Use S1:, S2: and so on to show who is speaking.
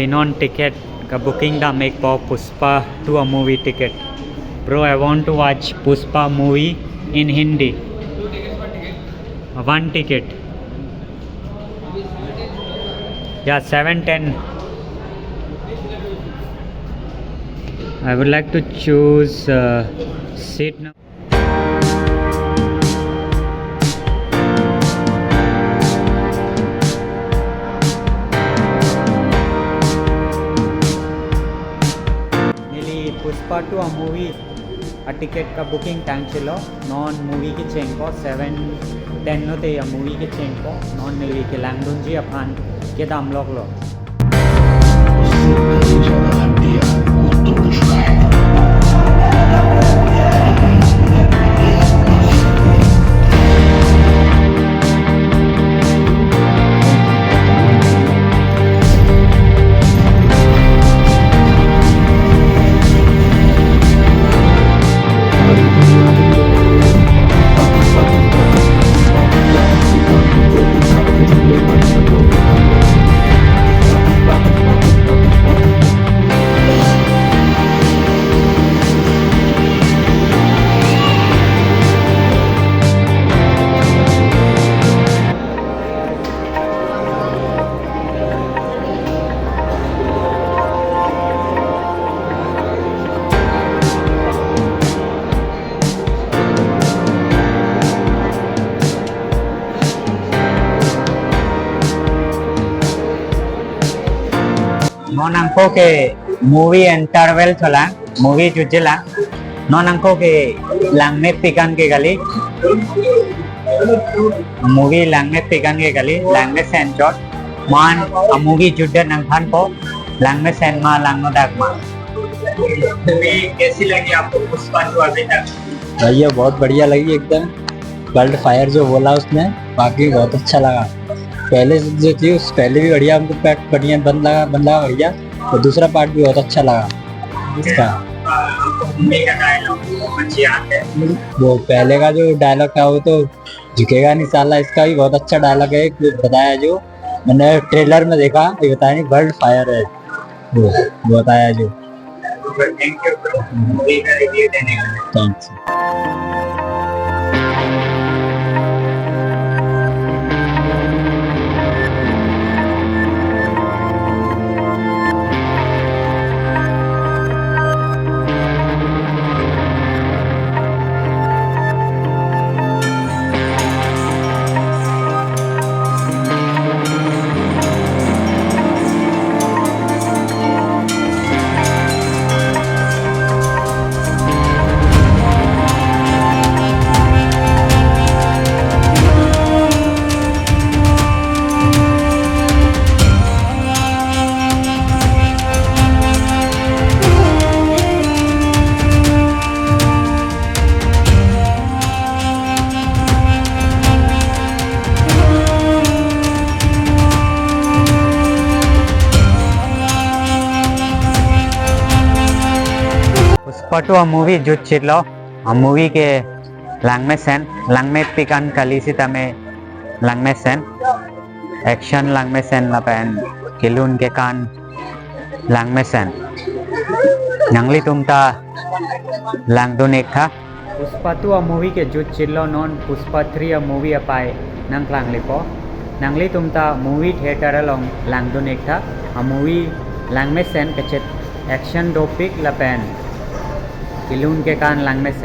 S1: Linon ticket ka booking da make for Puspa to a movie ticket. Bro, I want to watch Puspa movie in Hindi. One ticket. Yeah, 7:10. I would like to choose seat number. Pushpa two आ movie आ ticket का booking time चलो नॉन movie की चेंग को 7:10 होते या मूवी के चेंग को नॉन मूवी के लैंगडून जी अपन के दाम लोग लो नॉन अंको के मूवी इंटरवल चला मूवी जुझला नॉन अंको के लैंग्वेज पिकन के गली मूवी लैंग्वेज पिकन के गली लैंग्वेज सेंचर मान मूवी जुड़े नंखान को लैंग्वेज सेन मा लैंग्नो दाग मा कैसी लगी आपको पुष्पा टू अभी तक?
S2: भैया बहुत बढ़िया लगी एकदम वर्ल्ड फायर जो बोला उसने बाकी बहुत अच्छा लगा पहले जो थी उस पहले भी बढ़िया हमको पैक बढ़िया बंद लगा बढ़िया और दूसरा पार्ट भी बहुत अच्छा लगा इसका वो पहले का जो डायलॉग था वो तो झुकेगा नहीं साला इसका भी बहुत अच्छा डायलॉग है बताया जो मैंने ट्रेलर में देखा ये बताया नहीं वर्ल्ड फायर है वो बताया जो थैंक्स
S1: पटु आ मूवी जुच्छिलो आ मूवी के लैंग्वेज पिकन कलिसी तमे लैंग्वेज एक्शन लैंग्वेज लपेन किलून के कान लैंग्वेज नंगली तुमता लैंगडून एक था पुष्पा टू आ मूवी के जुच्छिलो नॉन पुष्पा 3 आ मूवी अपाए नंग लांगली को नंगली तुमता मूवी थिएटर लोंग लैंगडून एक था आ मूवी लैंग्वेज के एक्शन डोपिक लपेन किलून के कान लैंग्वेज